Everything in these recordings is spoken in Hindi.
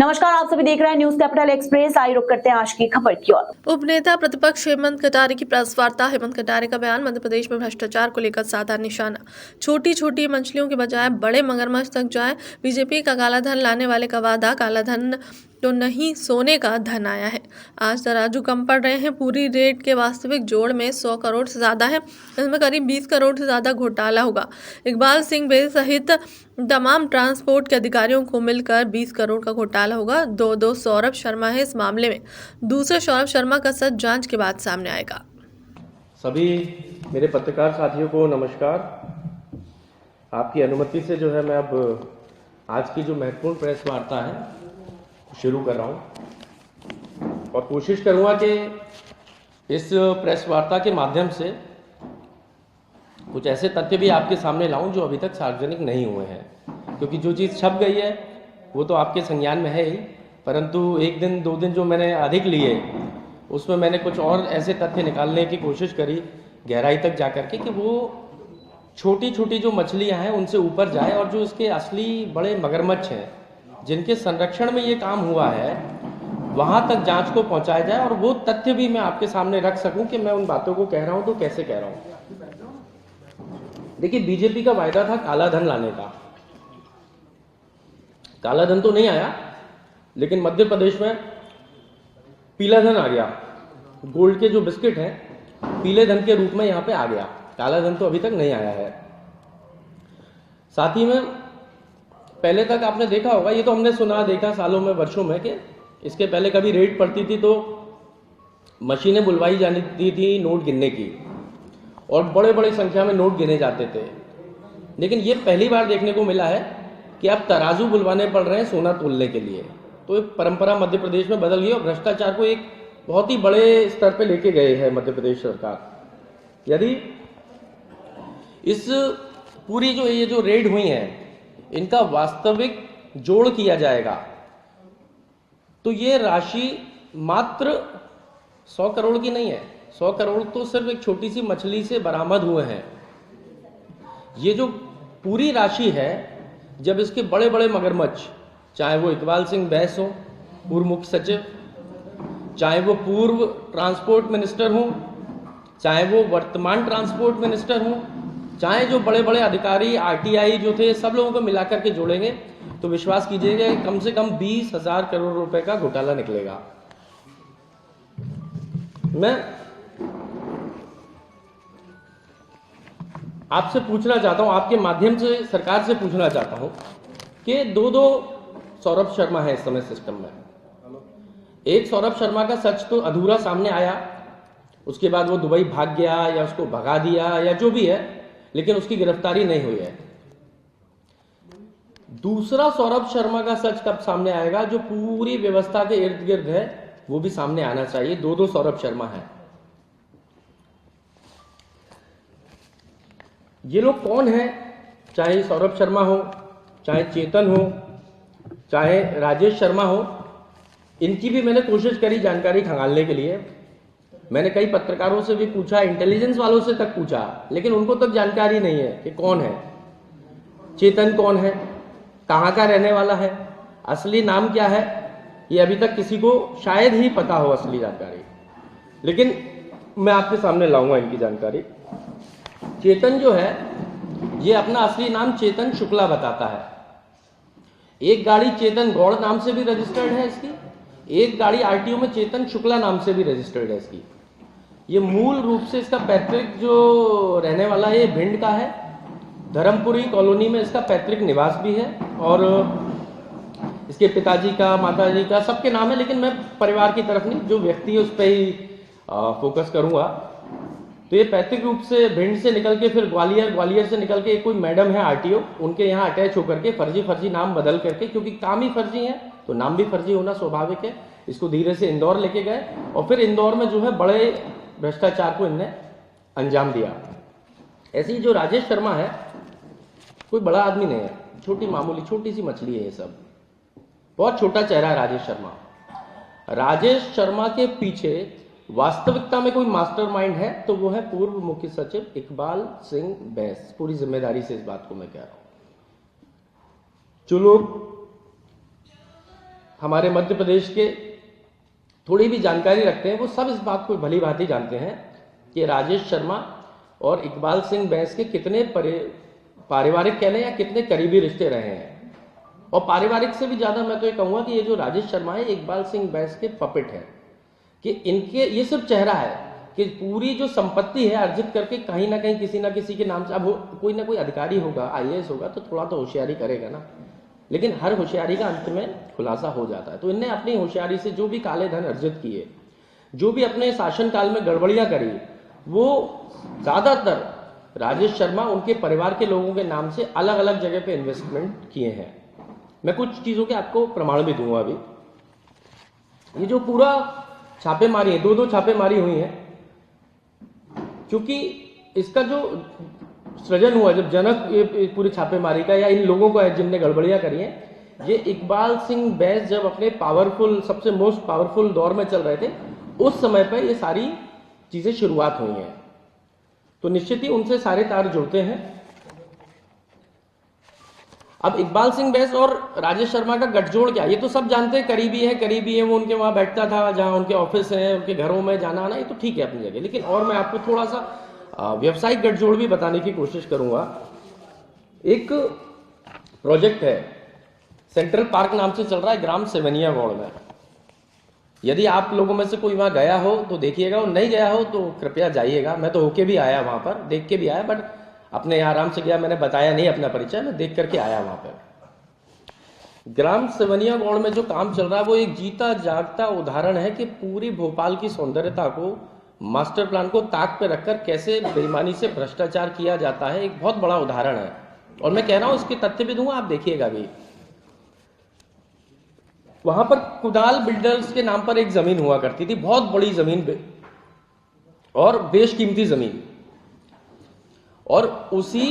नमस्कार, आप सभी देख रहे हैं न्यूज कैपिटल एक्सप्रेस। आइए रुक करते हैं आज की खबर की ओर। उपनेता प्रतिपक्ष हेमंत कटारे की प्रेस वार्ता। हेमंत कटारे का बयान। मध्य प्रदेश में भ्रष्टाचार को लेकर साधा निशाना। छोटी छोटी मछलियों के बजाय बड़े मगरमच्छ तक जाए। बीजेपी का काला धन लाने वाले का वादा, काला धन तो नहीं सोने का धन आया है। आज तराजू कम पड़ रहे हैं। पूरी रेट के वास्तविक जोड़ में 100 करोड़ से ज्यादा है। इसमें करीब 20 करोड़ से ज्यादा घोटाला होगा। इकबाल सिंह बेल सहित तमाम ट्रांसपोर्ट के अधिकारियों को मिलकर 20 करोड़ का घोटाला होगा। दो सौरभ शर्मा है इस मामले में। दूसरे सौरभ शर्मा का सच जांच के बाद सामने आएगा। सभी मेरे पत्रकार साथियों को नमस्कार। आपकी अनुमति से जो है मैं अब आज की जो महत्वपूर्ण प्रेस वार्ता है शुरू कर रहा हूं और कोशिश करूंगा कि इस प्रेस वार्ता के माध्यम से कुछ ऐसे तथ्य भी आपके सामने लाऊं जो अभी तक सार्वजनिक नहीं हुए हैं, क्योंकि जो चीज़ छप गई है वो तो आपके संज्ञान में है ही, परंतु एक दिन दो दिन जो मैंने अधिक लिए उसमें मैंने कुछ और ऐसे तथ्य निकालने की कोशिश करी गहराई तक जा करके कि वो छोटी छोटी जो मछलियां हैं उनसे ऊपर जाए और जो इसके असली बड़े मगरमच्छ हैं जिनके संरक्षण में ये काम हुआ है वहां तक जांच को पहुंचाया जाए और वो तथ्य भी मैं आपके सामने रख सकूं कि मैं उन बातों को कह रहा हूं तो कैसे कह रहा हूं। देखिए, बीजेपी का वायदा था काला धन लाने का। काला धन तो नहीं आया, लेकिन मध्य प्रदेश में पीला धन आ गया। गोल्ड के जो बिस्किट हैं पीले धन के रूप में यहां पे आ गया। काला धन तो अभी तक नहीं आया है। साथ ही में पहले तक आपने देखा होगा, ये तो हमने सुना देखा सालों में वर्षों में, कि इसके पहले कभी रेड पड़ती थी तो मशीनें बुलवाई जाती थी नोट गिनने की और बड़े बड़े संख्या में नोट गिने जाते थे। लेकिन ये पहली बार देखने को मिला है कि अब तराजू बुलवाने पड़ रहे हैं सोना तोलने के लिए। तो एक परंपरा मध्य प्रदेश में बदल गई और भ्रष्टाचार को एक बहुत ही बड़े स्तर पे लेके गए है मध्य प्रदेश सरकार। यदि इस पूरी जो ये जो रेड हुई है इनका वास्तविक जोड़ किया जाएगा तो ये राशि मात्र 100 करोड़ की नहीं है। 100 करोड़ तो सिर्फ एक छोटी सी मछली से बरामद हुए हैं। ये जो पूरी राशि है, जब इसके बड़े बड़े मगरमच्छ, चाहे वो इकबाल सिंह बैस हो पूर्व मुख्य सचिव, चाहे वो पूर्व ट्रांसपोर्ट मिनिस्टर हो, चाहे वो वर्तमान ट्रांसपोर्ट मिनिस्टर हो, चाहे जो बड़े बड़े अधिकारी आरटीआई जो थे, सब लोगों को मिलाकर के जोड़ेंगे तो विश्वास कीजिएगा कम से कम 20,000 करोड़ रुपए का घोटाला निकलेगा। मैं आपसे पूछना चाहता हूं, आपके माध्यम से सरकार से पूछना चाहता हूं कि दो सौरभ शर्मा है इस समय सिस्टम में। एक सौरभ शर्मा का सच तो अधूरा सामने आया, उसके बाद वो दुबई भाग गया या उसको भगा दिया या जो भी है, लेकिन उसकी गिरफ्तारी नहीं हुई है। दूसरा सौरभ शर्मा का सच कब सामने आएगा जो पूरी व्यवस्था के इर्द गिर्द है, वो भी सामने आना चाहिए। दो सौरभ शर्मा है। ये लोग कौन है? चाहे सौरभ शर्मा हो, चाहे चेतन हो, चाहे राजेश शर्मा हो, इनकी भी मैंने कोशिश करी जानकारी खंगालने के लिए। मैंने कई पत्रकारों से भी पूछा, इंटेलिजेंस वालों से तक पूछा, लेकिन उनको तक जानकारी नहीं है कि कौन है चेतन, कौन है, कहाँ का रहने वाला है, असली नाम क्या है। ये अभी तक किसी को शायद ही पता हो असली जानकारी, लेकिन मैं आपके सामने लाऊंगा इनकी जानकारी। चेतन जो है ये अपना असली नाम चेतन शुक्ला बताता है। एक गाड़ी चेतन गौड़ नाम से भी रजिस्टर्ड है इसकी, एक गाड़ी आरटीओ में चेतन शुक्ला नाम से भी रजिस्टर्ड है इसकी। ये मूल रूप से इसका पैतृक जो रहने वाला है ये भिंड का है। धर्मपुरी कॉलोनी में इसका पैतृक निवास भी है और इसके पिताजी का, माताजी का, सबके नाम है, लेकिन मैं परिवार की तरफ नहीं, जो व्यक्ति है उस पर ही फोकस करूंगा। तो ये पैतृक रूप से भिंड से निकल के फिर ग्वालियर से निकल के कोई मैडम है आरटीओ, उनके यहाँ अटैच होकर के फर्जी नाम बदल करके, क्योंकि काम ही फर्जी है तो नाम भी फर्जी होना स्वाभाविक है, इसको धीरे से इंदौर लेके गए और फिर इंदौर में जो है बड़े भ्रष्टाचार को इनने अंजाम दिया। ऐसे ही जो राजेश शर्मा है कोई बड़ा आदमी नहीं है, छोटी मामूली छोटी सी मछली है ये सब, बहुत छोटा चेहरा है राजेश शर्मा। राजेश शर्मा के पीछे वास्तविकता में कोई मास्टरमाइंड है तो वो है पूर्व मुख्य सचिव इकबाल सिंह बैस। पूरी जिम्मेदारी से इस बात को मैं कह रहा हूं। जो लोग हमारे मध्य प्रदेश के थोड़ी भी जानकारी रखते हैं वो सब इस बात को भली भांति जानते हैं कि राजेश शर्मा और इकबाल सिंह बैंस के कितने पारिवारिक कह लें या कितने करीबी रिश्ते रहे हैं। और पारिवारिक से भी ज़्यादा मैं तो ये कहूँगा कि ये जो राजेश शर्मा है इकबाल सिंह बैंस के पपेट हैं, कि इनके ये सिर्फ चेहरा है कि पूरी जो संपत्ति है अर्जित करके कहीं ना कहीं किसी ना किसी के नाम से, अब कोई ना कोई अधिकारी होगा, IAS होगा तो थोड़ा तो होशियारी करेगा ना, लेकिन हर होशियारी का अंत में खुलासा हो जाता है। तो इनने अपनी होशियारी से जो भी काले धन अर्जित किए, जो भी अपने शासनकाल में गड़बड़ियां करी, वो ज़्यादातर राजेश शर्मा उनके परिवार के लोगों के नाम से अलग अलग जगह पे इन्वेस्टमेंट किए हैं। मैं कुछ चीज़ों के आपको प्रमाण भी दूंगा अभी। ये जो पूरा छापेमारी है, दो छापेमारी हुई है, क्योंकि इसका जो सृजन हुआ, जब जनक ये पूरी छापेमारी का या इन लोगों को है जिनने गड़बड़ियां करी हैं, ये इकबाल सिंह बैंस जब अपने पावरफुल, सबसे मोस्ट पावरफुल दौर में चल रहे थे, उस समय पर ये सारी चीजें शुरुआत हुई हैं। तो निश्चित ही उनसे सारे तार जुड़ते हैं। अब इकबाल सिंह बैंस और राजेश शर्मा का गठजोड़ क्या, ये तो सब जानते हैं, करीबी है, वो उनके वहां बैठता था, जहां उनके ऑफिस है, उनके घरों में जाना आना, ये तो ठीक है अपनी जगह। लेकिन और मैं आपको थोड़ा सा व्यवसायिक गठजोड़ भी बताने की कोशिश करूंगा। एक प्रोजेक्ट है, सेंट्रल पार्क नाम से चल रहा है ग्राम सेवनिया गौड़ में। यदि आप लोगों में से कोई वहां गया हो तो देखिएगा, और नहीं गया हो तो कृपया जाइएगा। मैं तो होके भी आया वहां पर, देख के भी आया, बट अपने आराम से गया, मैंने बताया नहीं अपना परिचय, मैं देख करके आया वहां पर। ग्राम सेवनिया गौड़ में जो काम चल रहा है वो एक जीता जागता उदाहरण है कि पूरी भोपाल की सौंदर्यता को, मास्टर प्लान को ताक पे रखकर कैसे बेईमानी से भ्रष्टाचार किया जाता है। एक बहुत बड़ा उदाहरण है, और मैं कह रहा हूं इसके तथ्य भी दूंगा, आप देखिएगा भी। वहां पर कुदाल बिल्डर्स के नाम पर एक जमीन हुआ करती थी, बहुत बड़ी जमीन और बेशकीमती जमीन, और उसी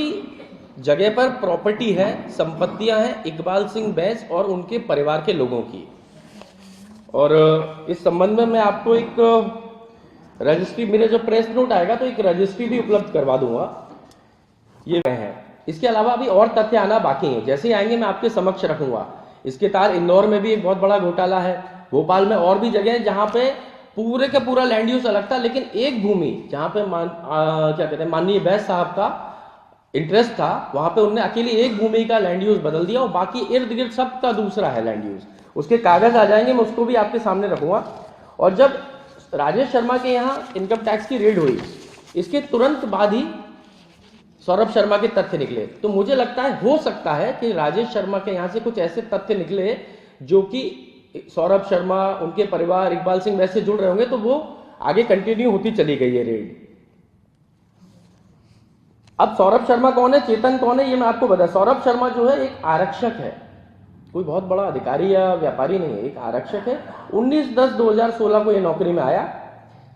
जगह पर प्रॉपर्टी है, संपत्तियां हैं इकबाल सिंह बैंस और उनके परिवार के लोगों की। और इस संबंध में मैं आपको एक रजिस्ट्री, मेरे जो प्रेस नोट आएगा तो एक रजिस्ट्री भी उपलब्ध करवा दूंगा, ये है। इसके अलावा अभी और तथ्य आना बाकी है, जैसे ही आएंगे मैं आपके समक्ष रखूंगा। इसके तार इंदौर में भी एक बहुत बड़ा घोटाला है, भोपाल में और भी जगह है जहां पे पूरे का पूरा लैंड यूज अलग था, लेकिन एक भूमि जहां पे क्या कहते हैं, माननीय बैस साहब का इंटरेस्ट था, वहां पे उन्होंने अकेली एक भूमि का लैंड यूज बदल दिया, और बाकी इर्द गिर्द सबका दूसरा है लैंड यूज। उसके कागज आ जाएंगे, मैं उसको भी आपके सामने रखूंगा। और जब राजेश शर्मा के यहाँ इनकम टैक्स की रेड हुई, इसके तुरंत बाद ही सौरभ शर्मा के तथ्य निकले। तो मुझे लगता है, हो सकता है कि राजेश शर्मा के यहाँ से कुछ ऐसे तथ्य निकले जो कि सौरभ शर्मा, उनके परिवार, इकबाल सिंह वैसे जुड़ रहे होंगे, तो वो आगे कंटिन्यू होती चली गई है रेड। अब सौरभ शर्मा कौन है, चेतन कौन है, ये मैं आपको बता। सौरभ शर्मा जो है एक आरक्षक है, कोई बहुत बड़ा अधिकारी या व्यापारी नहीं है, एक आरक्षक है। 19/10/2016 को ये नौकरी में आया,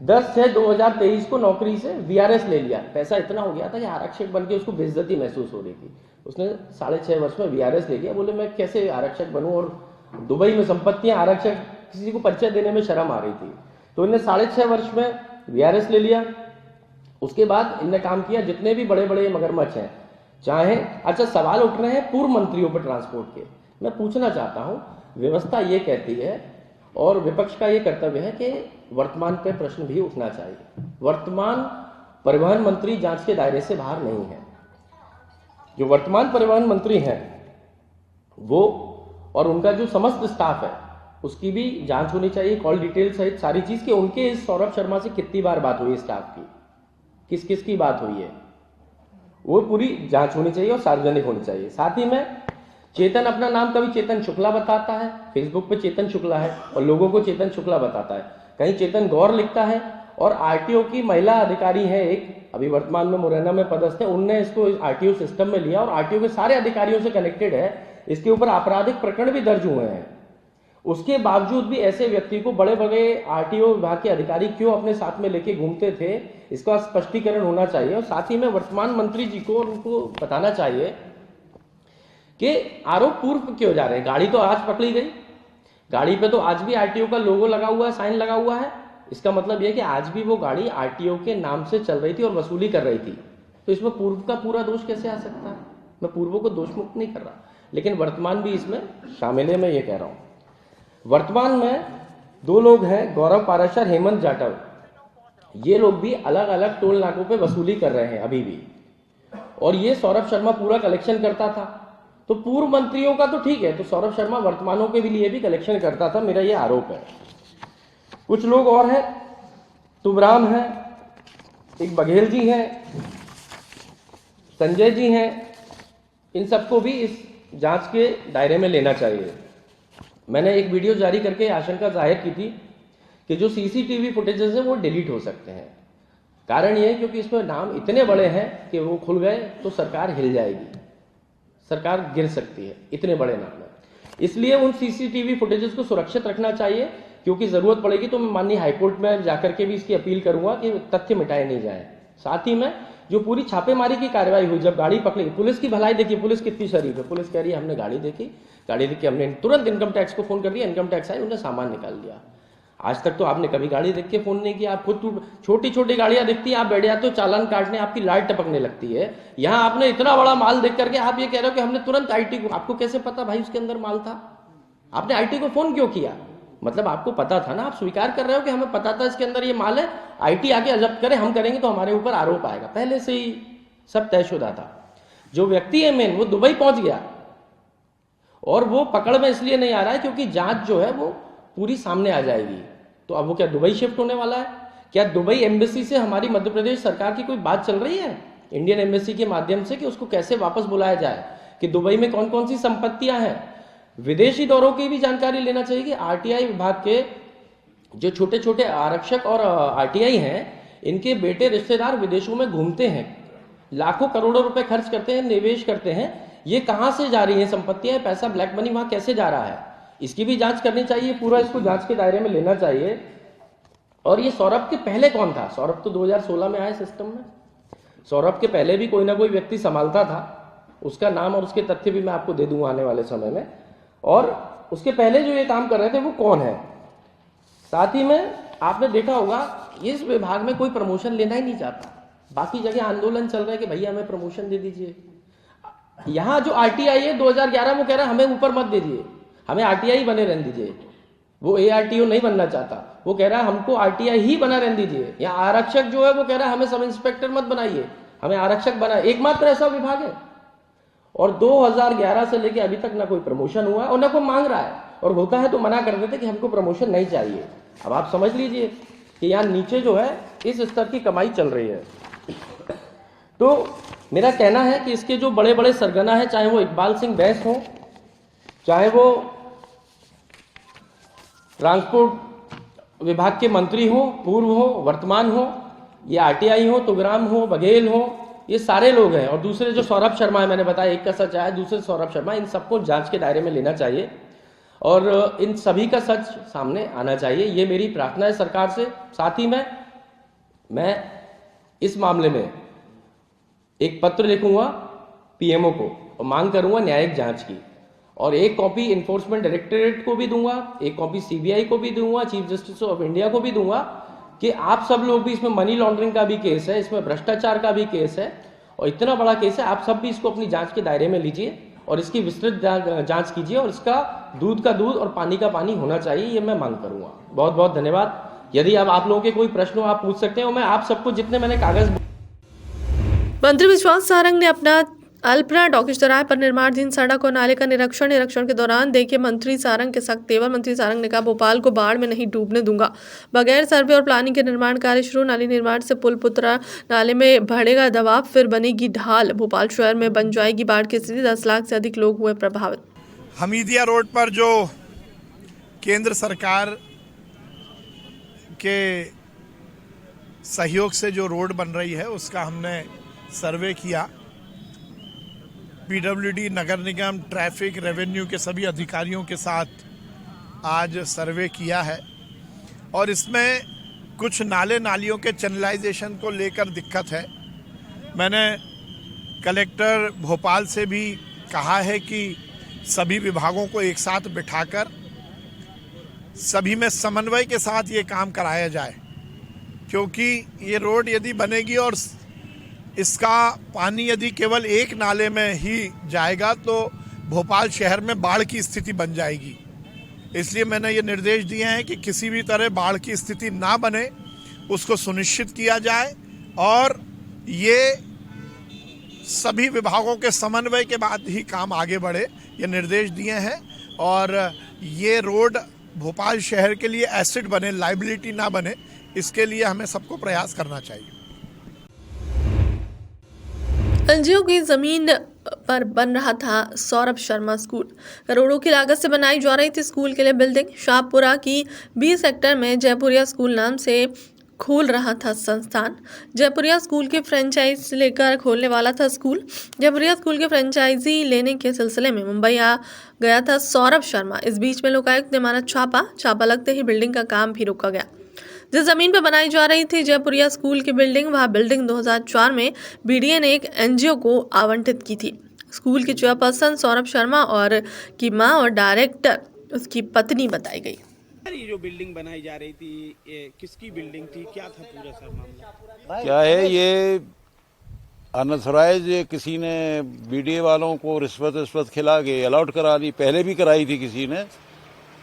10/6/2023 को नौकरी से VRS ले लिया। पैसा इतना हो गया था कि आरक्षक बनके उसको बेइज्जती महसूस हो रही थी, उसने 6.5 वर्ष में VRS ले लिया। बोले मैं कैसे आरक्षक बनूं, और दुबई में संपत्तियां, आरक्षक किसी को परिचय देने में शर्म आ रही थी, तो इन्हें 6.5 वर्ष में VRS ले लिया। उसके बाद इनने काम किया, जितने भी बड़े बड़े मगरमच्छ हैं, चाहे, अच्छा सवाल उठ रहे हैं पूर्व मंत्रियों पर ट्रांसपोर्ट के। मैं पूछना चाहता हूं, व्यवस्था ये कहती है और विपक्ष का ये कर्तव्य है कि वर्तमान पे प्रश्न भी उठना चाहिए। वर्तमान परिवहन मंत्री जांच के दायरे से बाहर नहीं है। जो वर्तमान परिवहन मंत्री हैं वो और उनका जो समस्त स्टाफ है उसकी भी जांच होनी चाहिए, कॉल डिटेल सहित सारी चीज के। उनके इस सौरभ शर्मा से कितनी बार बात हुई है स्टाफ की, किस किस की बात हुई है, वो पूरी जांच होनी चाहिए और सार्वजनिक होनी चाहिए। साथ ही में चेतन अपना नाम कभी चेतन शुक्ला बताता है, फेसबुक पे चेतन शुक्ला है, और लोगों को चेतन शुक्ला बताता है, कहीं चेतन गौर लिखता है। और आरटीओ की महिला अधिकारी है एक, अभी वर्तमान में मुरैना में पदस्थ है, उनने इसको आरटीओ सिस्टम में लिया और आरटीओ के सारे अधिकारियों से कनेक्टेड है। इसके ऊपर आपराधिक प्रकरण भी दर्ज हुए हैं। उसके बावजूद भी ऐसे व्यक्ति को बड़े बड़े आरटीओ विभाग के अधिकारी क्यों अपने साथ में लेके घूमते थे, इसका स्पष्टीकरण होना चाहिए। और साथ ही में वर्तमान मंत्री जी को उनको बताना चाहिए कि आरोप पूर्व क्यों जा रहे हैं। गाड़ी तो आज पकड़ी गई, गाड़ी पे तो आज भी आरटीओ का लोगो लगा हुआ है, साइन लगा हुआ है। इसका मतलब यह कि आज भी वो गाड़ी आरटीओ के नाम से चल रही थी और वसूली कर रही थी। तो इसमें पूर्व का पूरा दोष कैसे आ सकता है? मैं पूर्वों को दोष मुक्त नहीं कर रहा, लेकिन वर्तमान भी इसमें शामिल है, मैं ये कह रहा हूं। वर्तमान में 2 लोग हैं, गौरव पाराशर, हेमंत जाटव। ये लोग भी अलग अलग टोल नाकों पे वसूली कर रहे हैं अभी भी, और ये सौरभ शर्मा पूरा कलेक्शन करता था। तो पूर्व मंत्रियों का तो ठीक है, तो सौरभ शर्मा वर्तमानों के लिए भी कलेक्शन करता था, मेरा ये आरोप है। कुछ लोग और हैं, तुबराम है, एक बघेल जी हैं, संजय जी हैं, इन सबको भी इस जांच के दायरे में लेना चाहिए। मैंने एक वीडियो जारी करके आशंका जाहिर की थी कि जो सीसीटीवी फुटेजेस हैं वो डिलीट हो सकते हैं। कारण ये है क्योंकि इसमें नाम इतने बड़े हैं कि वो खुल गए तो सरकार हिल जाएगी, सरकार गिर सकती है, इतने बड़े नाम है। इसलिए उन सीसीटीवी फुटेजेस को सुरक्षित रखना चाहिए, क्योंकि जरूरत पड़ेगी तो मैं माननीय हाईकोर्ट में जाकर के भी इसकी अपील करूंगा कि तथ्य मिटाए नहीं जाए। साथ ही में जो पूरी छापेमारी की कार्रवाई हुई, जब गाड़ी पकड़ी, पुलिस की भलाई देखिए, पुलिस कितनी शरीफ है। पुलिस कह रही है हमने गाड़ी देखी, गाड़ी देख के हमने तुरंत इनकम टैक्स को फोन कर दिया, इनकम टैक्स आए, उन्हें सामान निकाल दिया। आज तक तो आपने कभी गाड़ी देख के फोन नहीं किया, आप खुद छोटी छोटी गाड़ियां दिखती है, आप बैठ जाते हो चालान काटने, आपकी लाइट टपकने लगती है। यहाँ आपने इतना बड़ा माल देख करके आप ये कह रहे हो कि हमने तुरंत आईटी को, आपको कैसे पता भाई उसके अंदर माल था? आपने आईटी को फोन क्यों किया? मतलब आपको पता था ना, आप स्वीकार कर रहे हो कि हमें पता था इसके अंदर ये माल है, आईटी आके जब्त करे, हम करेंगे तो हमारे ऊपर आरोप आएगा। पहले से ही सब तयशुदा था। जो व्यक्ति है मेन, वो दुबई पहुंच गया और वो पकड़ में इसलिए नहीं आ रहा है क्योंकि जांच जो है वो पूरी सामने आ जाएगी। तो अब वो क्या दुबई शिफ्ट होने वाला है? क्या दुबई एम्बेसी से हमारी मध्य प्रदेश सरकार की कोई बात चल रही है इंडियन एम्बेसी के माध्यम से कि उसको कैसे वापस बुलाया जाए, कि दुबई में कौन कौन सी संपत्तियां हैं? विदेशी दौरों की भी जानकारी लेना चाहिए कि आरटीआई विभाग के जो छोटे छोटे आरक्षक और आरटीआई हैं, इनके बेटे रिश्तेदार विदेशों में घूमते हैं, लाखों करोड़ों रुपए खर्च करते हैं, निवेश करते हैं। ये कहां से जा रही है संपत्तियां, पैसा, ब्लैक मनी वहां कैसे जा रहा है? इसकी भी जांच करनी चाहिए, पूरा इसको जांच के दायरे में लेना चाहिए। और ये सौरभ के पहले कौन था? सौरभ तो 2016 में आए सिस्टम में। सौरभ के पहले भी कोई ना कोई व्यक्ति संभालता था, उसका नाम और उसके तथ्य भी मैं आपको दे दूंगा आने वाले समय में। और उसके पहले जो ये काम कर रहे थे वो कौन है? साथ ही में आपने देखा होगा इस विभाग में कोई प्रमोशन लेना ही नहीं चाहता। बाकी जगह आंदोलन चल रहा है कि भैया हमें प्रमोशन दे दीजिए। यहां जो आरटीआई है 2011 में कह रहा है हमें ऊपर मत दे दीजिए, हमें आरटीआई बने रहने दीजिए। वो एआरटीओ नहीं बनना चाहता, वो कह रहा है हमको आरटीआई ही बना रहने दीजिए। यहाँ आरक्षक जो है वो कह रहा है हमें सब इंस्पेक्टर मत बनाइए, हमें आरक्षक बना। एकमात्र ऐसा विभाग है। और 2011 से लेके अभी तक ना कोई प्रमोशन हुआ और ना कोई मांग रहा है, और होता है तो मना कर देते कि हमको प्रमोशन नहीं चाहिए। अब आप समझ लीजिए कि यहाँ नीचे जो है इस स्तर की कमाई चल रही है। तो मेरा कहना है कि इसके जो बड़े बड़े सरगना है, चाहे वो इकबाल सिंह बैंस हो, चाहे वो ट्रांसपोर्ट विभाग के मंत्री हो, पूर्व हो, वर्तमान हो, ये आरटीआई हो, तुगराम हो, बघेल हो, ये सारे लोग हैं। और दूसरे जो सौरभ शर्मा है, मैंने बताया एक का सच आया, दूसरे सौरभ शर्मा, इन सबको जांच के दायरे में लेना चाहिए और इन सभी का सच सामने आना चाहिए। ये मेरी प्रार्थना है सरकार से। साथ ही में मैं इस मामले में एक पत्र लिखूंगा पीएमओ को और मांग करूंगा न्यायिक जांच की, और एक कॉपी इन्फोर्समेंट डायरेक्टरेट को भी दूंगा, एक कॉपी सीबीआई को भी दूंगा, चीफ जस्टिस ऑफ इंडिया को भी दूंगा कि आप सब लोग भी, इसमें मनी लॉन्ड्रिंग का भी केस है, इसमें भ्रष्टाचार का भी केस है और इतना बड़ा केस है, आप सब भी इसको अपनी जांच के दायरे में लीजिए और इसकी विस्तृत जांच कीजिए और इसका दूध का दूध और पानी का पानी होना चाहिए, ये मैं मांग करूंगा। बहुत बहुत धन्यवाद। यदि अब आप लोगों के कोई प्रश्न हो आप पूछ सकते हैं और मैं आप सबको जितने मैंने कागज। मंत्री विश्वास सारंग ने अपना अल्पना डॉकिश चौराहे पर निर्माणाधीन सड़क और नाले का निरीक्षण के दौरान देखिए मंत्री सारंग के सख्त तेवर। मंत्री सारंग ने कहा भोपाल को बाढ़ में नहीं डूबने दूंगा, बगैर सर्वे और प्लानिंग के निर्माण कार्य शुरू। नाली निर्माण से पुल पुत्रा नाले में बढ़ेगा दबाव, फिर बनेगी ढाल, भोपाल शहर में बन जाएगी बाढ़ की स्थिति। 10 लाख से अधिक लोग हुए प्रभावित। हमीदिया रोड पर जो केंद्र सरकार के सहयोग से जो रोड बन रही है उसका हमने सर्वे किया। पीडब्ल्यूडी, नगर निगम, ट्रैफिक, रेवेन्यू के सभी अधिकारियों के साथ आज सर्वे किया है और इसमें कुछ नाले नालियों के चैनलाइजेशन को लेकर दिक्कत है। मैंने कलेक्टर भोपाल से भी कहा है कि सभी विभागों को एक साथ बिठाकर सभी में समन्वय के साथ ये काम कराया जाए, क्योंकि ये रोड यदि बनेगी और इसका पानी यदि केवल एक नाले में ही जाएगा तो भोपाल शहर में बाढ़ की स्थिति बन जाएगी। इसलिए मैंने ये निर्देश दिए हैं कि किसी भी तरह बाढ़ की स्थिति ना बने, उसको सुनिश्चित किया जाए और ये सभी विभागों के समन्वय के बाद ही काम आगे बढ़े, ये निर्देश दिए हैं। और ये रोड भोपाल शहर के लिए एसेट बने, लाइबिलिटी ना बने, इसके लिए हमें सबको प्रयास करना चाहिए। एनजीओ की जमीन पर बन रहा था सौरभ शर्मा स्कूल। करोड़ों की लागत से बनाई जा रही थी स्कूल के लिए बिल्डिंग। शाहपुरा की 20 सेक्टर में जयपुरिया स्कूल नाम से खोल रहा था संस्थान। जयपुरिया स्कूल की फ्रेंचाइज लेकर खोलने वाला था स्कूल। जयपुरिया स्कूल के फ्रेंचाइजी लेने के सिलसिले में मुंबई आ गया था सौरभ शर्मा। इस बीच में लोकायुक्त ने मारा छापा लगते ही बिल्डिंग का काम भी रोका गया। जिस जमीन पर बनाई जा रही थी जयपुरिया स्कूल की बिल्डिंग, वह बिल्डिंग 2004 में बीडीए ने एक एनजीओ को आवंटित की थी। स्कूल की चेयरपर्सन सौरभ शर्मा और की मां और डायरेक्टर उसकी पत्नी बताई गई। ये जो बिल्डिंग बनाई जा रही थी, ये किसकी बिल्डिंग थी, क्या था पूरा सर मामला? क्या है ये अनथराइज किसी ने बीडीए वालों को रिश्वत खिला के अलाउट करा दी, पहले भी कराई थी किसी ने।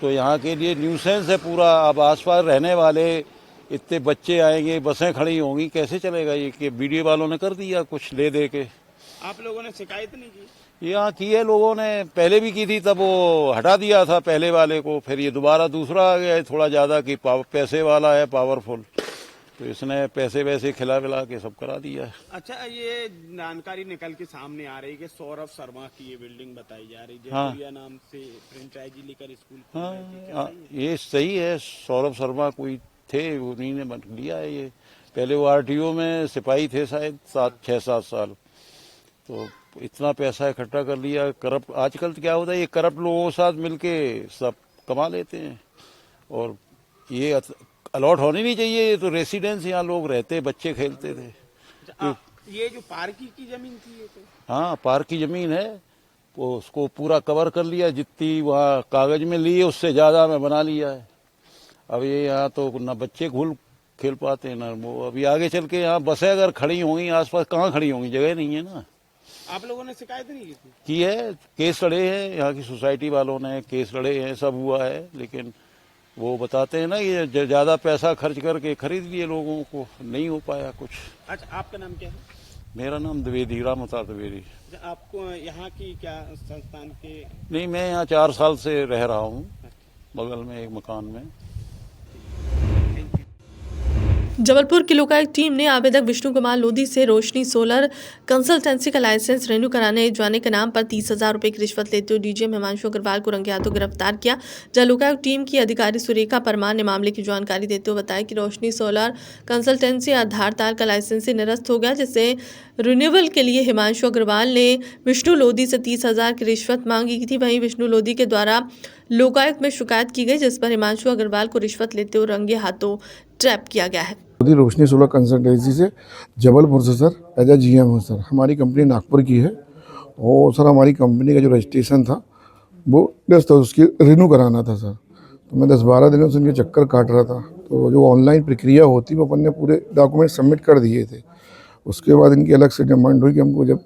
तो यहाँ के लिए न्यूसेंस है पूरा। अब आसपास रहने वाले इतने बच्चे आएंगे, बसें खड़ी होंगी, कैसे चलेगा ये कि बीडीए वालों ने कर दिया कुछ ले दे के। आप लोगों ने शिकायत नहीं की? यहाँ की है लोगों ने, पहले भी की थी, तब वो हटा दिया था पहले वाले को। फिर ये दोबारा दूसरा आ गया है थोड़ा ज़्यादा कि पैसे वाला है, पावरफुल, तो इसने पैसे वैसे खिला विला के सब करा दिया है। अच्छा, ये जानकारी निकल के सामने आ रही कि सौरभ शर्मा की ये बिल्डिंग बताई जा रही है, हाँ। जयपुरिया नाम से फ्रेंचाइजी लेकर स्कूल खोल रहे थे, क्या हाँ, सही है? ये सही है। सौरभ शर्मा कोई थे, उन्हीं ने बन लिया है ये। पहले वो आरटीओ में सिपाही थे शायद 6-7 साल। तो इतना पैसा इकट्ठा कर लिया। करप्ट आजकल तो क्या होता है, ये करप्ट लोगों के साथ मिलके सब कमा लेते हैं। और ये अलॉट होनी नहीं चाहिए। ये तो रेसिडेंस, यहाँ लोग रहते, बच्चे खेलते थे। ये जो पार्किंग की जमीन थी ये तो? हाँ, पार्क की जमीन है, वो उसको पूरा कवर कर लिया। जितनी वहाँ कागज में ली है उससे ज्यादा मैं बना लिया है। अब ये यहाँ तो ना बच्चे खेल पाते हैं ना वो। अभी आगे चल के यहाँ बसें अगर खड़ी होंगी आसपास, कहाँ खड़ी होंगी, जगह नहीं है ना। आप लोगों ने शिकायत नहीं की थी? की है, केस लड़े हैं, यहाँ की सोसाइटी वालों ने केस लड़े हैं, सब हुआ है। लेकिन वो बताते हैं ना कि ज्यादा पैसा खर्च करके खरीद लिए, लोगों को नहीं हो पाया कुछ। अच्छा, आपका नाम क्या है? मेरा नाम द्विवेदी, राम अवतार द्विवेदी। अच्छा, आपको यहाँ की क्या संस्थान के? नहीं, मैं यहाँ 4 साल से रह रहा हूँ, बगल में एक मकान में। जबलपुर की लोकायुक्त टीम ने आवेदक विष्णु कुमार लोधी से रोशनी सोलर कंसल्टेंसी का लाइसेंस रिन्यू कराने जाने के नाम पर 30,000 रुपये की रिश्वत लेते हुए डीजीएम हिमांशु अग्रवाल को रंगे हाथों गिरफ्तार किया। जहां लोकायुक्त टीम की अधिकारी सुरेखा परमार ने मामले की जानकारी देते हुए बताया कि रोशनी सोलर कंसल्टेंसी आधार तार का लाइसेंस निरस्त हो गया, जिससे रिन्यूअल के लिए हिमांशु अग्रवाल ने विष्णु लोधी से 30,000 की रिश्वत मांगी थी। वहीं विष्णु लोधी के द्वारा लोकायुक्त में शिकायत की गई, जिस पर हिमांशु अग्रवाल को रिश्वत लेते हुए रंगे हाथों ट्रैप किया गया है। रोशनी सोलर कंसल्टेंसी से जबलपुर से सर एज ए जीएम हूँ सर। हमारी कंपनी नागपुर की है और सर हमारी कंपनी का जो रजिस्ट्रेशन था वो जस्ट उसकी रिन्यू कराना था सर। तो मैं 10-12 दिनों से उनके चक्कर काट रहा था। तो जो ऑनलाइन प्रक्रिया होती वो अपन ने पूरे डॉक्यूमेंट सबमिट कर दिए थे। उसके बाद इनकी अलग से डिमांड हुई कि हमको जब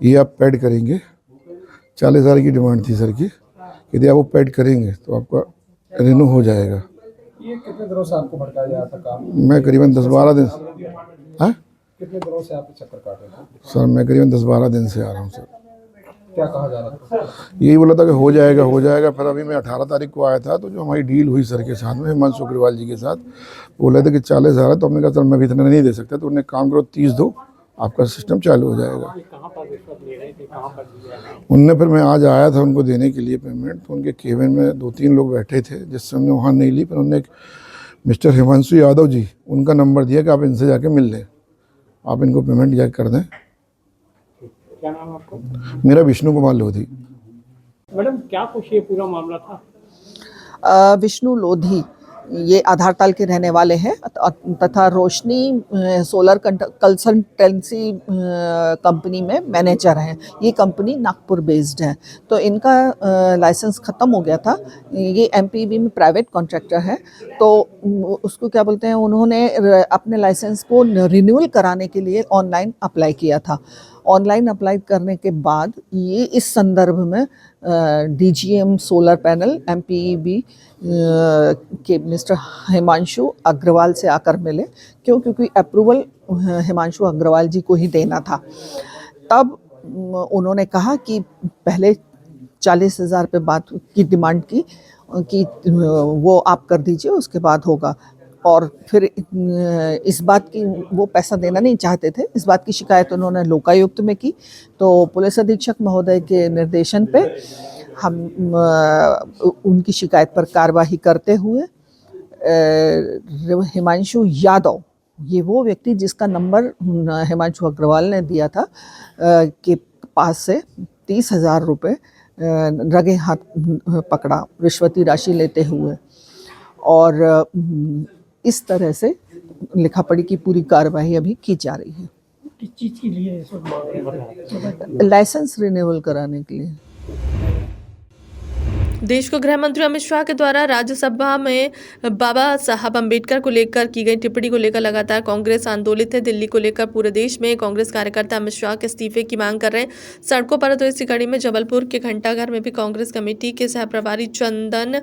ये आप पेड करेंगे, 40,000 की डिमांड थी सर की, यदि आप वो पेड करेंगे तो आपका रिन्यू हो जाएगा। ये कितने दिनों से आपको भटकाया जा रहा था काम? मैं करीबन 10-12 दिन। हाँ, कितने दिनों से आप चक्कर काट रहे थे? सर मैं करीबन 10-12 दिन से आ रहा हूँ सर। क्या कहा जा रहा था? यही बोला था कि हो जाएगा। फिर अभी मैं 18 तारीख को आया था, तो जो हमारी डील हुई सर के साथ में, हिमांशु अग्रवाल जी के साथ, बोले थे कि 40,000 है। तो हमने कहा सर मैं भी इतना नहीं दे सकता। तो उन्होंने काम करो 30 दो, आपका सिस्टम चालू हो जाएगा। उनने फिर मैं आज आया था उनको देने के लिए पेमेंट। तो उनके केबिन में 2-3 लोग बैठे थे, जिससे हमने वहाँ नहीं ली। फिर उन्होंने मिस्टर हिमांशु यादव जी, उनका नंबर दिया कि आप इनसे जाके मिल लें, आप इनको पेमेंट जाके कर दें। क्या नाम है आपको? मेरा विष्णु कुमार लोधी। मैडम, क्या कुछ ये पूरा मामला था? विष्णु लोधी ये आधार ताल के रहने वाले हैं तथा रोशनी सोलर कंसल्टेंसी कंपनी में मैनेजर हैं। ये कंपनी नागपुर बेस्ड है। तो इनका लाइसेंस ख़त्म हो गया था। ये एमपीवी में प्राइवेट कॉन्ट्रैक्टर है। तो उसको क्या बोलते हैं, उन्होंने अपने लाइसेंस को रिन्यूअल कराने के लिए ऑनलाइन अप्लाई किया था ऑनलाइन अप्लाई करने के बाद ये इस संदर्भ में डीजीएम सोलर पैनल MPEB के मिस्टर हिमांशु अग्रवाल से आकर मिले, क्योंकि अप्रूवल हिमांशु अग्रवाल जी को ही देना था। तब उन्होंने कहा कि पहले 40,000 पे बात की डिमांड की कि वो आप कर दीजिए, उसके बाद होगा। और फिर इस बात की वो पैसा देना नहीं चाहते थे। इस बात की शिकायत उन्होंने लोकायुक्त में की, तो पुलिस अधीक्षक महोदय के निर्देशन पे हम उनकी शिकायत पर कार्रवाई करते हुए हिमांशु यादव, ये वो व्यक्ति जिसका नंबर हिमांशु अग्रवाल ने दिया था, के पास से 30,000 रुपये रगे हाथ पकड़ा रिश्वती राशि लेते हुए। और इस तरह से लिखापढ़ी की पूरी कार्रवाई अभी की जा रही है। किस चीज़ के लिए इस वक्त मांग है? लाइसेंस रिन्यूअल कराने के लिए। देश को गृह मंत्री अमित शाह के द्वारा राज्यसभा में बाबा साहब अम्बेडकर को लेकर की गई टिप्पणी को लेकर लगातार कांग्रेस आंदोलित है। दिल्ली को लेकर पूरे देश में कांग्रेस कार्यकर्ता अमित शाह के इस्तीफे की मांग कर रहे हैं सड़कों पर। तो इसी कड़ी में जबलपुर के घंटाघर में भी कांग्रेस कमेटी के सहप्रभारी चंदन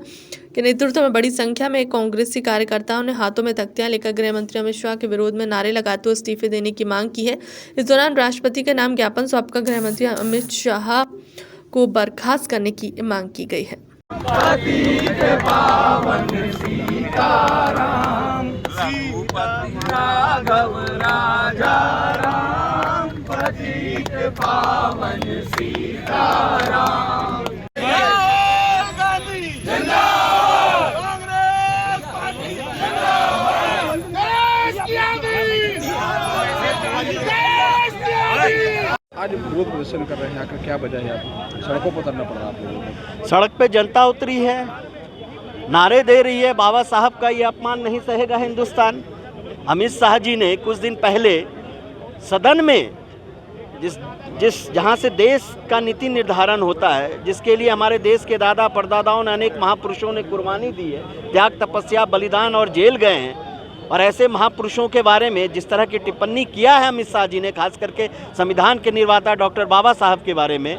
के नेतृत्व में बड़ी संख्या में कांग्रेसी कार्यकर्ताओं ने हाथों में तख्तियां लेकर गृह मंत्री अमित शाह के विरोध में नारे लगाते हुए इस्तीफे देने की मांग की है। इस दौरान राष्ट्रपति के नाम ज्ञापन सौंपकर गृह मंत्री अमित शाह को बर्खास्त करने की मांग की गई है। आज विरोध प्रदर्शन कर रहे हैं, आकर क्या वजह है? आप सड़कों पर उतरना पड़ रहा है आप लोगों को? सड़क पे जनता उतरी है, नारे दे रही है, बाबा साहब का ये अपमान नहीं सहेगा हिंदुस्तान। अमित शाह जी ने कुछ दिन पहले सदन में जहाँ से देश का नीति निर्धारण होता है, जिसके लिए हमारे देश के दादा परदादाओं ने, अनेक महापुरुषों ने कुर्बानी दी है, त्याग तपस्या बलिदान और जेल गए हैं, और ऐसे महापुरुषों के बारे में जिस तरह की टिप्पणी किया है अमित शाह जी ने, खास करके संविधान के निर्माता डॉक्टर बाबा साहब के बारे में,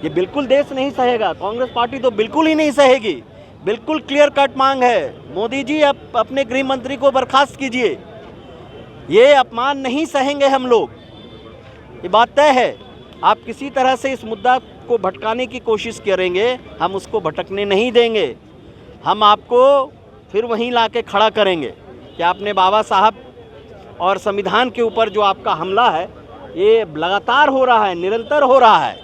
ये बिल्कुल देश नहीं सहेगा। कांग्रेस पार्टी तो बिल्कुल ही नहीं सहेगी। बिल्कुल क्लियर कट मांग है, मोदी जी आप अपने गृह मंत्री को बर्खास्त कीजिए। ये अपमान नहीं सहेंगे हम लोग, ये बात तय है। आप किसी तरह से इस मुद्दा को भटकाने की कोशिश करेंगे, हम उसको भटकने नहीं देंगे। हम आपको फिर वहीं ला के खड़ा करेंगे कि आपने बाबा साहब और संविधान के ऊपर जो आपका हमला है, ये लगातार हो रहा है, निरंतर हो रहा है।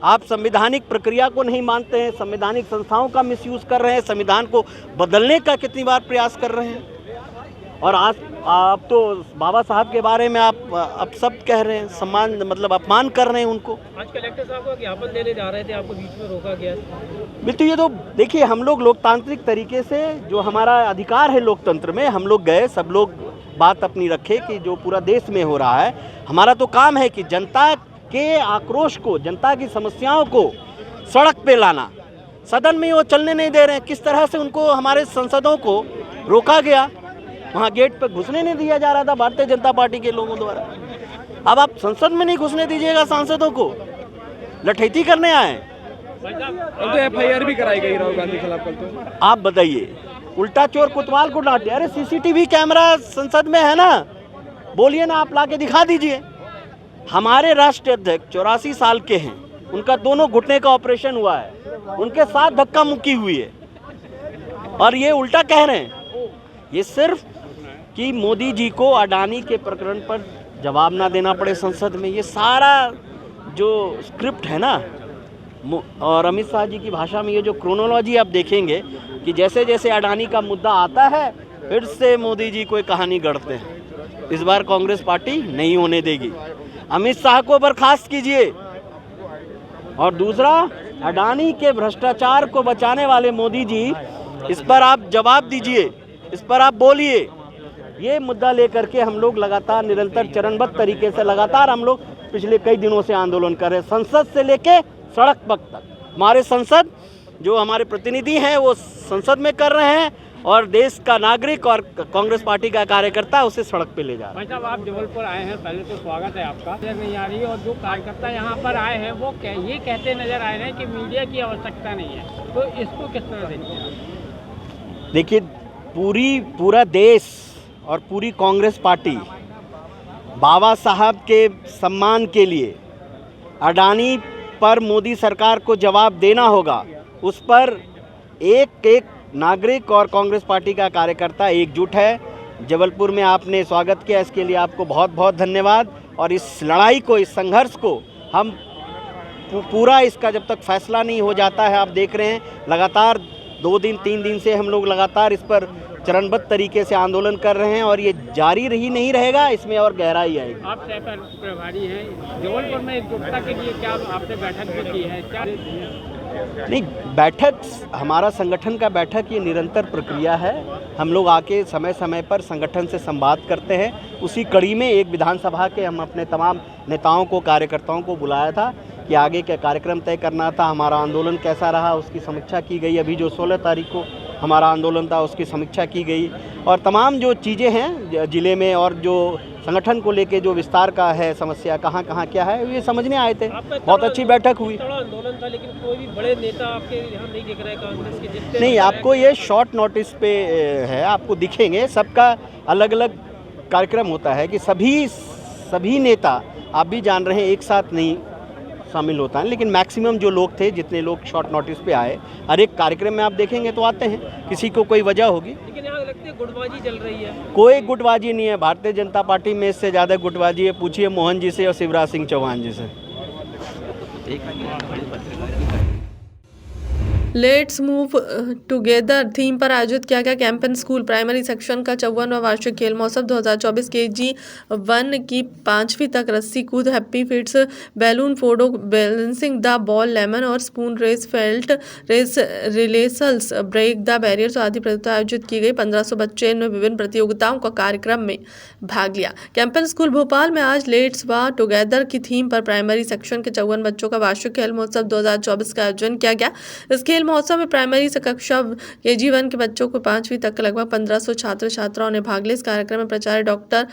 आप संवैधानिक प्रक्रिया को नहीं मानते हैं, संवैधानिक संस्थाओं का मिसयूज़ कर रहे हैं, संविधान को बदलने का कितनी बार प्रयास कर रहे हैं। और आज आप तो बाबा साहब के बारे में आप अब सब कह रहे हैं, सम्मान मतलब अपमान कर रहे हैं उनको। आज कलेक्टर साहब को ज्ञापन देने जा रहे थे, आपको बीच में रोका गया। बिल्कुल, ये तो देखिए, हम लोग लोकतांत्रिक तरीके से, जो हमारा अधिकार है लोकतंत्र में, हम लोग गए, सब लोग बात अपनी रखे कि जो पूरा देश में हो रहा है, हमारा तो काम है कि जनता के आक्रोश को, जनता की समस्याओं को सड़क पे लाना। सदन में वो चलने नहीं दे रहे हैं। किस तरह से उनको, हमारे सांसदों को रोका गया, वहाँ गेट पर घुसने नहीं दिया जा रहा था भारतीय जनता पार्टी के लोगों द्वारा। अब आप संसद में नहीं घुसने दीजिएगा सांसदों को, लठैती करने आए। तो FIR भी कराई गई राहुल गांधी के खिलाफ कल। तो आप बताइए, उल्टा चोर कोतवाल को डांटे। अरे CCTV कैमरा संसद में है ना, बोलिए ना, आप ला के दिखा दीजिए। हमारे राष्ट्रीय अध्यक्ष 84 साल के हैं, उनका दोनों घुटने का ऑपरेशन हुआ है, उनके साथ धक्का मुक्की हुई है, और ये उल्टा कह रहे हैं। ये सिर्फ कि मोदी जी को अडानी के प्रकरण पर जवाब ना देना पड़े संसद में, ये सारा जो स्क्रिप्ट है ना, और अमित शाह जी की भाषा में ये जो क्रोनोलॉजी आप देखेंगे कि जैसे जैसे अडानी का मुद्दा आता है, फिर से मोदी जी कोई कहानी गढ़ते हैं। इस बार कांग्रेस पार्टी नहीं होने देगी। अमित शाह को बर्खास्त कीजिए, और दूसरा, अडानी के भ्रष्टाचार को बचाने वाले मोदी जी, इस पर आप जवाब दीजिए, इस पर आप बोलिए। ये मुद्दा लेकर के हम लोग लगातार, निरंतर, चरणबद्ध तरीके से लगातार हम लोग पिछले कई दिनों से आंदोलन कर रहे हैं, संसद से लेके सड़क तक। हमारे संसद, जो हमारे प्रतिनिधि हैं, वो संसद में कर रहे हैं, और देश का नागरिक और कांग्रेस पार्टी का कार्यकर्ता उसे सड़क पे ले जा रहा है। भाई साहब, आप जबलपुर आए हैं, पहले तो स्वागत है आपका। नहीं आ रही, और जो कार्यकर्ता यहाँ पर आए हैं वो ये कहते नजर आ रहे हैं कि मीडिया की आवश्यकता नहीं है, तो इसको किस तरह देखते हैं? देखिए, पूरा देश और पूरी कांग्रेस पार्टी बाबा साहब के सम्मान के लिए अडानी पर मोदी सरकार को जवाब देना होगा, उस पर एक नागरिक और कांग्रेस पार्टी का कार्यकर्ता एकजुट है। जबलपुर में आपने स्वागत किया, इसके लिए आपको बहुत बहुत धन्यवाद। और इस लड़ाई को, इस संघर्ष को हम पूरा, इसका जब तक फैसला नहीं हो जाता है, आप देख रहे हैं लगातार 2 दिन 3 दिन से हम लोग लगातार इस पर चरणबद्ध तरीके से आंदोलन कर रहे हैं और ये जारी नहीं रहेगा, इसमें और गहराई आएगी। आप सह प्रभारी हैं जबलपुर में, एकजुटता के लिए क्या आपने बैठक भी की है क्या? नहीं, बैठक, हमारा संगठन का बैठक ये निरंतर प्रक्रिया है। हम लोग आके समय समय पर संगठन से संवाद करते हैं। उसी कड़ी में एक विधानसभा के हम अपने तमाम नेताओं को, कार्यकर्ताओं को बुलाया था कि आगे क्या कार्यक्रम तय करना था, हमारा आंदोलन कैसा रहा, उसकी समीक्षा की गई। अभी जो 16 तारीख को हमारा आंदोलन था उसकी समीक्षा की गई और तमाम जो चीज़ें हैं ज़िले में और जो संगठन को लेके जो विस्तार का है, समस्या कहाँ क्या है, ये समझने आए थे। बहुत अच्छी बैठक हुई। आंदोलन था, लेकिन कोई भी बड़े नेता आपके यहाँ नहीं दिख रहे कांग्रेस के जितने? नहीं, आपको ये शॉर्ट नोटिस पे है, आपको दिखेंगे। सबका अलग अलग कार्यक्रम होता है कि सभी नेता, आप भी जान रहे हैं, एक साथ नहीं शामिल होता है, लेकिन मैक्सिमम जो लोग थे, जितने लोग शॉर्ट नोटिस पे आए, हर एक कार्यक्रम में आप देखेंगे तो आते हैं, किसी को कोई वजह होगी। लेकिन यहाँ लगती है गुटबाजी चल रही है। कोई गुटबाजी नहीं है, भारतीय जनता पार्टी में इससे ज़्यादा गुटबाजी है, पूछिए मोहन जी से और शिवराज सिंह चौहान जी से। लेट्स मूव टुगेदर थीम पर आयोजित किया गया कैंपेन स्कूल प्राइमरी सेक्शन का 54वां वार्षिक खेल महोत्सव 2024 KG1 की 5वीं तक रस्सी कूद, हैप्पी फिट्स, बैलून फोड़ो, बैलेंसिंग द बॉल, लेमन और स्पून रेस, फेल्ट रेस, रिलेसल्स, ब्रेक द बैरियर्स आदि प्रतियोगिता आयोजित की गई। 1500 बच्चे ने विभिन्न प्रतियोगिताओं का कार्यक्रम में भाग लिया। कैंपेन स्कूल भोपाल में आज लेट्स व टुगेदर की थीम पर प्राइमरी सेक्शन के 54 बच्चों का वार्षिक खेल महोत्सव 2024 का आयोजन किया गया। इस खेल महोत्सव में प्राइमरी से कक्षा KG1 के बच्चों को 5वीं तक लगभग 1500 छात्र छात्राओं ने भाग लिया। इस कार्यक्रम में प्राचार्य डॉक्टर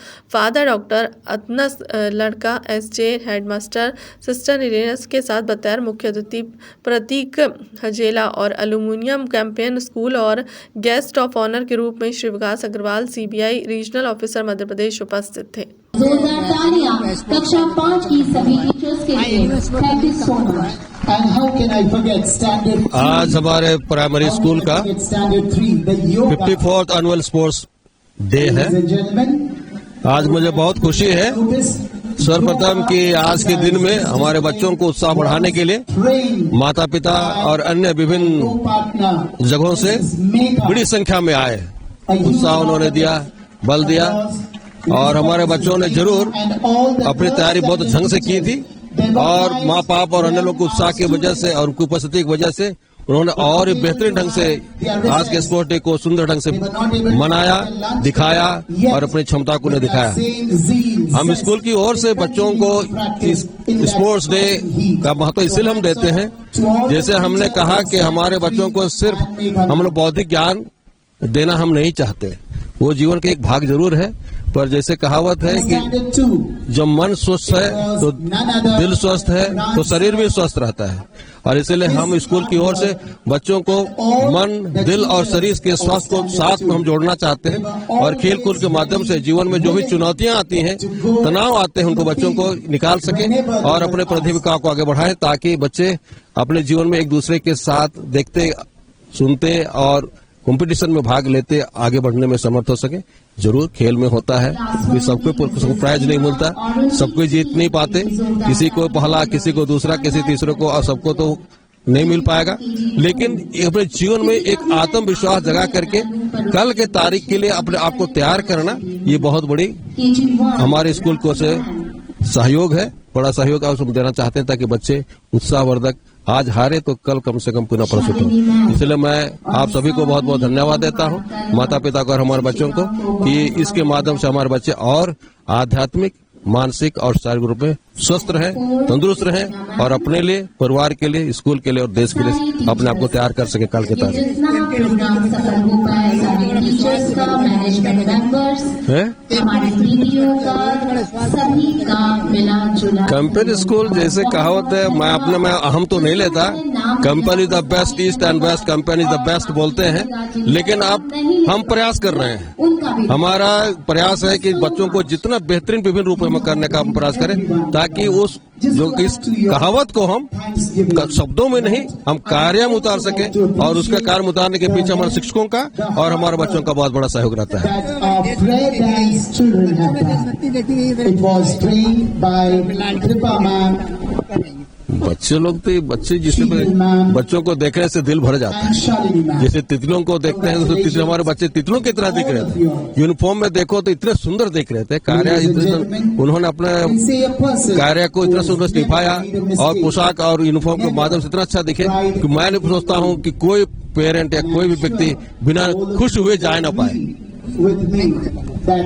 अतनस लड़का, SJ हेडमास्टर सिस्टर इरेनस के साथ बतौर मुख्य अतिथि प्रतीक हजेला और एल्यूमिनियम कैंपेन स्कूल और गेस्ट ऑफ ऑनर के रूप में श्री विकास Agarwal, CBI regional officer Madhya Pradesh उपस्थित थे। कक्षा 5 की सभी टीचर्स के लिए थैंक यू सो मच। आज हमारे प्राइमरी स्कूल का 54th एनुअल स्पोर्ट्स डे है। आज मुझे बहुत खुशी है सर्वप्रथम कि आज के दिन में हमारे बच्चों को उत्साह बढ़ाने के लिए माता पिता और अन्य विभिन्न जगहों से बड़ी संख्या में आए, उत्साह उन्होंने दिया, बल दिया और हमारे बच्चों ने जरूर अपनी तैयारी बहुत ढंग से की थी और माँ बाप और अन्य लोग के उत्साह की वजह से और उनकी उपस्थिति की वजह से उन्होंने और बेहतरीन ढंग से आज के स्पोर्ट्स डे को सुंदर ढंग से मनाया, दिखाया और अपनी क्षमता को दिखाया। हम स्कूल की ओर से बच्चों को इस स्पोर्ट्स डे का महत्व इसलिए हम देते हैं, जैसे हमने कहा कि हमारे बच्चों को सिर्फ हम लोग बौद्धिक ज्ञान देना हम नहीं चाहते, वो जीवन का एक भाग जरूर है, पर जैसे कहावत है कि जब मन स्वस्थ है तो दिल स्वस्थ है तो शरीर भी स्वस्थ रहता है और इसलिए हम स्कूल की ओर से बच्चों को मन, दिल और शरीर के स्वास्थ्य को साथ में हम जोड़ना चाहते हैं और खेल कूद के माध्यम से जीवन में जो भी चुनौतियां आती हैं, तनाव आते हैं, उनको बच्चों को निकाल सकें और अपने प्रतिभा को आगे बढ़ाएं ताकि बच्चे अपने जीवन में एक दूसरे के साथ देखते, सुनते और कंपटीशन में भाग लेते आगे बढ़ने में समर्थ हो सके। जरूर खेल में होता है कि सबको प्राइज नहीं मिलता, सबको जीत नहीं पाते, किसी को पहला, किसी को दूसरा, किसी तीसरे को और सबको तो नहीं मिल पाएगा, लेकिन अपने जीवन में एक आत्मविश्वास जगा करके कल के तारीख के लिए अपने आप को तैयार करना, ये बहुत बड़ी हमारे स्कूल को से सहयोग है, बड़ा सहयोग हम देना चाहते हैं ताकि बच्चे उत्साहवर्धक, आज हारे तो कल कम से कम पुनः प्रस्तुत हो। इसलिए मैं आप सभी को बहुत बहुत धन्यवाद देता हूं, माता पिता को और हमारे बच्चों को, कि इसके माध्यम से हमारे बच्चे और आध्यात्मिक, मानसिक और शारीरिक रूप में स्वस्थ रहें, तंदुरुस्त रहें और अपने लिए, परिवार के लिए, स्कूल के लिए और देश के लिए अपने आप को तैयार कर सके कल के तारीख जितना प्रोग्राम सफल हो पाए सारे टीचर्स का, मैनेजमेंट मेंबर्स, है। हमारे वीडियो का, सभी का मिला जुला। कंपेनी स्कूल जैसे कहावत है, मैं अपने में अहम तो नहीं लेता, company the best east and west, company the best बोलते हैं, लेकिन अब हम प्रयास कर रहे हैं। हमारा प्रयास है कि बच्चों को जितना बेहतरीन विभिन्न रूपों में करने का हम प्रयास करें, ताकि उस जो इस कहावत को हम शब्दों में नहीं, हम कार्य में उतार सके, और उसका कार्य में उतारने के पीछे हमारे शिक्षकों का और हमारे बच्चों का बहुत बड़ा सहयोग रहता है। बच्चे लोग तो बच्चे जिसे बच्चों को देखने से दिल भर जाता है। जैसे तितलियों को देखते हैं तो तितली, हमारे बच्चे तितलियों की तरह दिख रहे थे। यूनिफॉर्म में देखो तो इतने सुंदर दिख रहे थे। कार्य उन्होंने अपने कार्य को इतना सुंदर निभाया और पोशाक और यूनिफॉर्म के माध्यम से इतना अच्छा दिखे कि मैं नहीं सोचता हूँ कि कोई पेरेंट या कोई भी व्यक्ति बिना खुश हुए जा ना पाए।